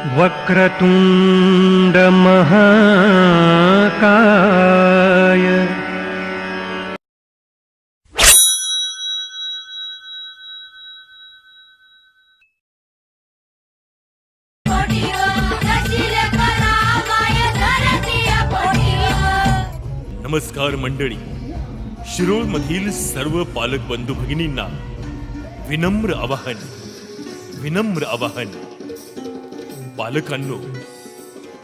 वक्रतुंड महाकाय नमस्कार मंडळी. शिरोळ मधील सर्व पालक बंधू भगिनींना विनम्र आवाहन. पालकांनो,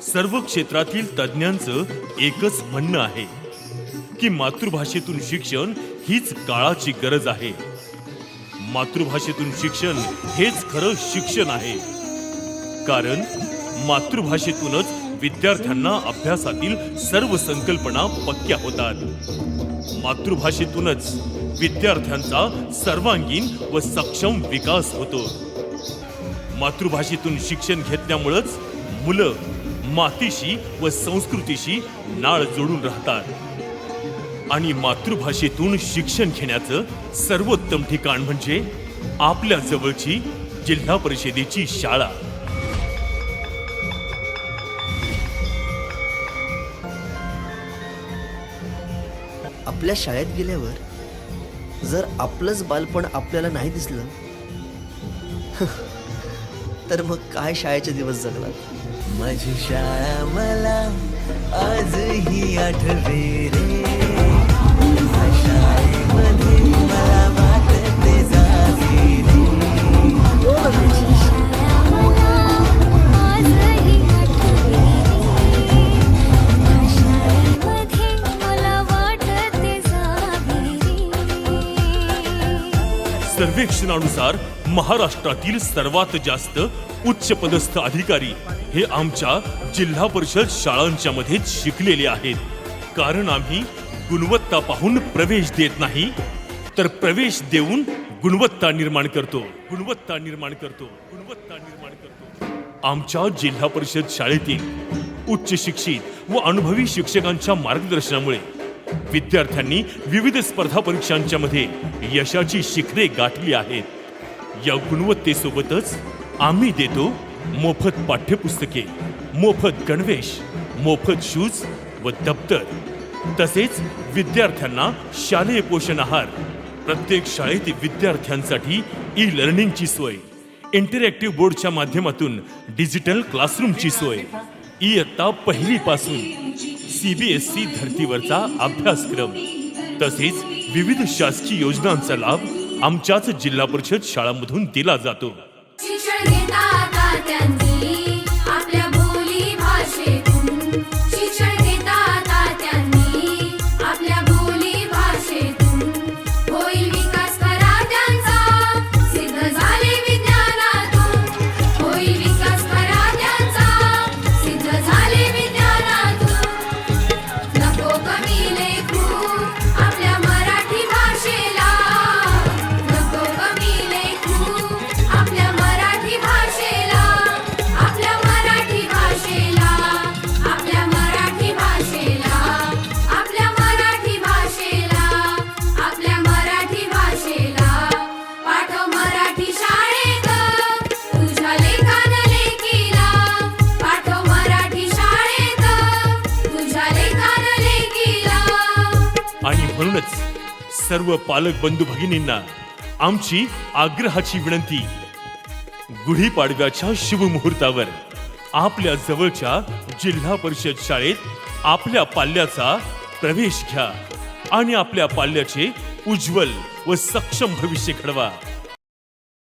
सर्व क्षेत्रातील तज्ञांचं एकच म्हणणं आहे की मातृभाषेतून शिक्षण हीच काळाची गरज आहे. मातृभाषेतून शिक्षण हेच खरं शिक्षण आहे. कारण मातृभाषेतूनच विद्यार्थ्यांना अभ्यासातील सर्व संकल्पना पक्क्या होतात. मातृभाषेतूनच विद्यार्थ्यांचा सर्वांगीण व सक्षम विकास होतो. मातृभाषेतून शिक्षण घेतल्यामुळेच मुलं मातीशी व संस्कृतीशी नाळ जोडून राहतात. आणि मातृभाषेतून शिक्षण घेण्याचं सर्वोत्तम ठिकाण म्हणजे आपल्या जवळची जिल्हा परिषदेची शाळा. आपल्या शाळेत गेल्यावर जर आपलंच बालपण आपल्याला नाही दिसलं तर मग काय शाळेचे दिवस जगणार. माझी शाळा मला आजही आठवे रे, शाळेमध्ये मला वाटते जावे रे. सर्वेक्षणानुसार महाराष्ट्रातील सर्वात जास्त उच्च पदस्थ अधिकारी हे आमच्या जिल्हा परिषद शाळांच्या मध्येच शिकलेले आहेत. कारण आम्ही गुणवत्ता पाहून प्रवेश देत नाही, तर प्रवेश देऊन गुणवत्ता निर्माण करतो. आमच्या जिल्हा परिषद शाळेतील उच्च शिक्षित व अनुभवी शिक्षकांच्या मार्गदर्शनामुळे विद्यार्थ्यांनी विविध स्पर्धा परीक्षांच्या मध्ये यशाची शिखरे गाठली आहेत. या गुणवत्तेसोबतच आम्ही देतो मोफत पाठ्यपुस्तके, मोफत गणवेश, मोफत शूज व दप्तर. तसेच विद्यार्थ्यांना शालेय पोषण आहार, प्रत्येक शाळेतील विद्यार्थ्यांसाठी ई लर्निंगची सोय, इंटरॅक्टिव्ह बोर्डच्या माध्यमातून डिजिटल क्लासरूमची सोय, इयत्ता पहिलीपासून CBSE धर्तीवरचा अभ्यासक्रम, तसेच विविध शासकीय योजनांचा लाभ आमच्याच जिल्हा परिषद शाळांमधून दिला जातो. आणि म्हणूनच सर्व पालक बंधू भगिनींना आमची आग्रहाची विनंती, गुढीपाडव्याच्या शुभ मुहूर्तावर आपल्या जवळच्या जिल्हा परिषद शाळेत आपल्या पाल्याचा प्रवेश घ्या आणि आपल्या पाल्याचे उज्ज्वल व सक्षम भविष्य घडवा.